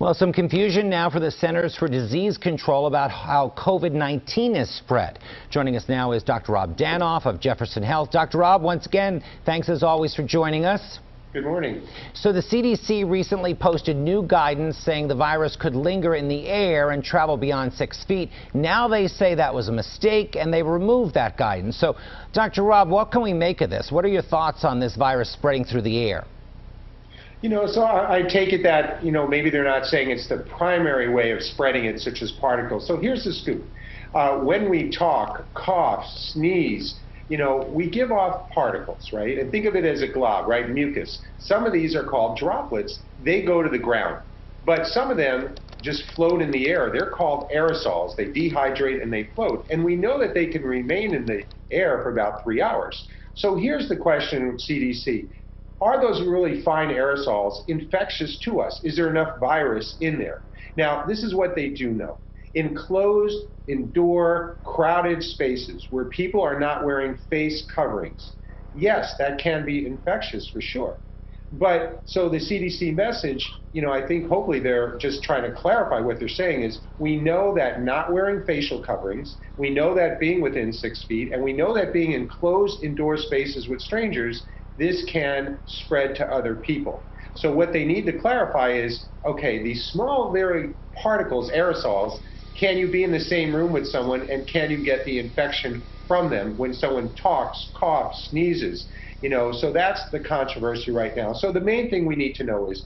Well, some confusion now for the Centers for Disease Control about how COVID-19 is spread. Joining us now is Dr. Rob Danoff of Jefferson Health. Dr. Rob, once again, thanks as always for joining us. Good morning. So the CDC recently posted new guidance saying the virus could linger in the air and travel beyond 6 feet. Now they say that was a mistake and they removed that guidance. So, Dr. Rob, what can we make of this? What are your thoughts on this virus spreading through the air? So I take it that, maybe they're not saying it's the primary way of spreading it, such as particles. So here's the scoop. When we talk, cough, sneeze, we give off particles, right? And think of it as a glob, right? Mucus. Some of these are called droplets. They go to the ground. But some of them just float in the air. They're called aerosols. They dehydrate and they float. And we know that they can remain in the air for about 3 hours. So here's the question, CDC. Are those really fine aerosols infectious to us? Is there enough virus in there? Now, this is what they do know. Enclosed, indoor, crowded spaces where people are not wearing face coverings, yes, that can be infectious for sure. But so the CDC message, I think hopefully they're just trying to clarify what they're saying is we know that not wearing facial coverings, we know that being within 6 feet, and we know that being in closed indoor spaces with strangers, this can spread to other people. So what they need to clarify is, okay, these small, very particles, aerosols, can you be in the same room with someone and can you get the infection from them when someone talks, coughs, sneezes? So that's the controversy right now. So the main thing we need to know is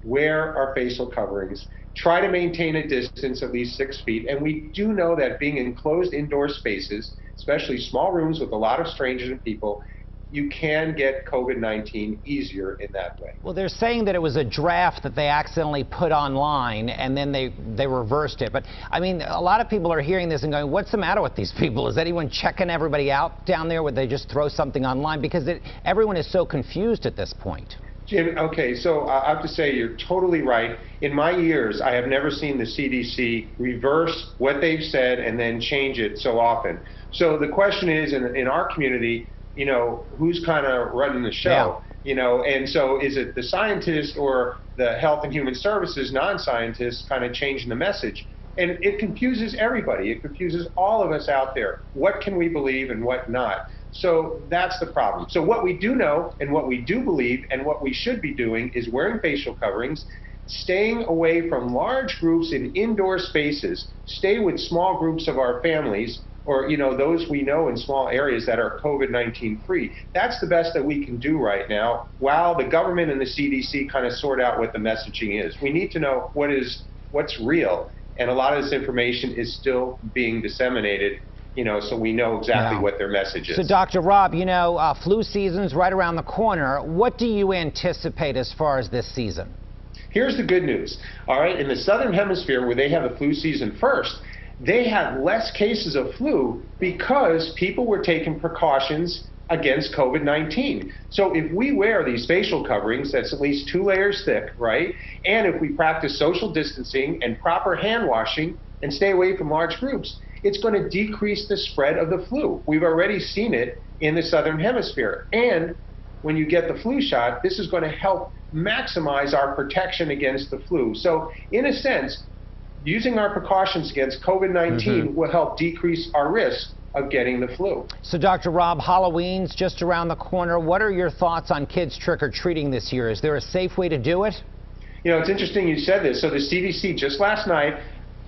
wear our facial coverings, try to maintain a distance at least 6 feet, and we do know that being in closed indoor spaces, especially small rooms with a lot of strangers and people, you can get COVID-19 easier in that way. Well, they're saying that it was a draft that they accidentally put online and then they reversed it. But, I mean, a lot of people are hearing this and going, what's the matter with these people? Is anyone checking everybody out down there? Would they just throw something online? Because everyone is so confused at this point. Jim, okay, so I have to say you're totally right. In my years, I have never seen the CDC reverse what they've said and then change it so often. So the question is, in our community, who's kind of running the show, and so is it the scientists or the Health and Human Services non-scientists kind of changing the message? And it confuses everybody. It confuses all of us out there. What can we believe and what not? So that's the problem. So what we do know and what we do believe and what we should be doing is wearing facial coverings, staying away from large groups in indoor spaces, stay with small groups of our families, or those we know in small areas that are COVID-19 free. That's the best that we can do right now while the government and the CDC kind of sort out what the messaging is. We need to know what's real, and a lot of this information is still being disseminated, so we know exactly what their message is. So Dr. Rob, flu season's right around the corner. What do you anticipate as far as this season? Here's the good news. All right, in the Southern Hemisphere where they have the flu season first, they had less cases of flu because people were taking precautions against COVID-19. So if we wear these facial coverings that's at least 2 layers thick, right, and if we practice social distancing and proper hand washing and stay away from large groups, it's going to decrease the spread of the flu. We've already seen it in the Southern Hemisphere. And when you get the flu shot, this is going to help maximize our protection against the flu. So in a sense, using our precautions against COVID-19 will help decrease our risk of getting the flu. So, Dr. Rob, Halloween's just around the corner. What are your thoughts on kids trick-or-treating this year? Is there a safe way to do it? It's interesting you said this. So the CDC just last night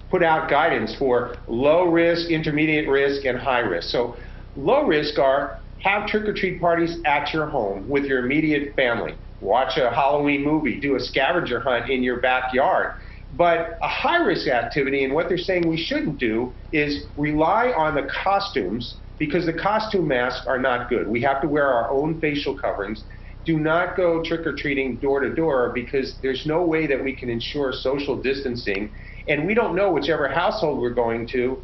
put out guidance for low risk, intermediate risk, and high risk. So low risk are have trick-or-treat parties at your home with your immediate family. Watch a Halloween movie, do a scavenger hunt in your backyard. But a high-risk activity, and what they're saying we shouldn't do, is rely on the costumes, because the costume masks are not good. We have to wear our own facial coverings. Do not go trick-or-treating door to door, because there's no way that we can ensure social distancing. And we don't know whichever household we're going to,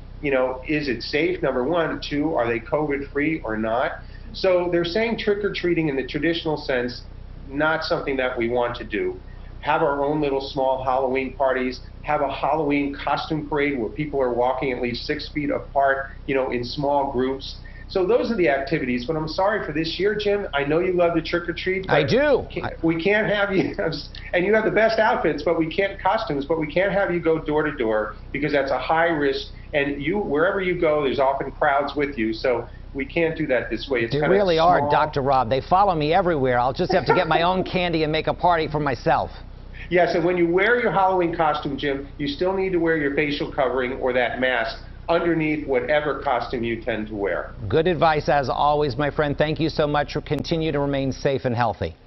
is it safe, number one? 2, are they COVID-free or not? So they're saying trick-or-treating in the traditional sense, not something that we want to do. Have our own little small Halloween parties, have a Halloween costume parade where people are walking at least 6 feet apart, in small groups. So those are the activities. But I'm sorry for this year, Jim. I know you love the trick-or-treat. I do. We can't have you, and you have the best outfits, but we can't, costumes, but we can't have you go door to door because that's a high risk. And wherever you go, there's often crowds with you. So we can't do that this way. It's they kind really of are, Dr. Rob. They follow me everywhere. I'll just have to get my own candy and make a party for myself. Yes, and when you wear your Halloween costume, Jim, you still need to wear your facial covering or that mask underneath whatever costume you tend to wear. Good advice as always, my friend. Thank you so much. Continue to remain safe and healthy.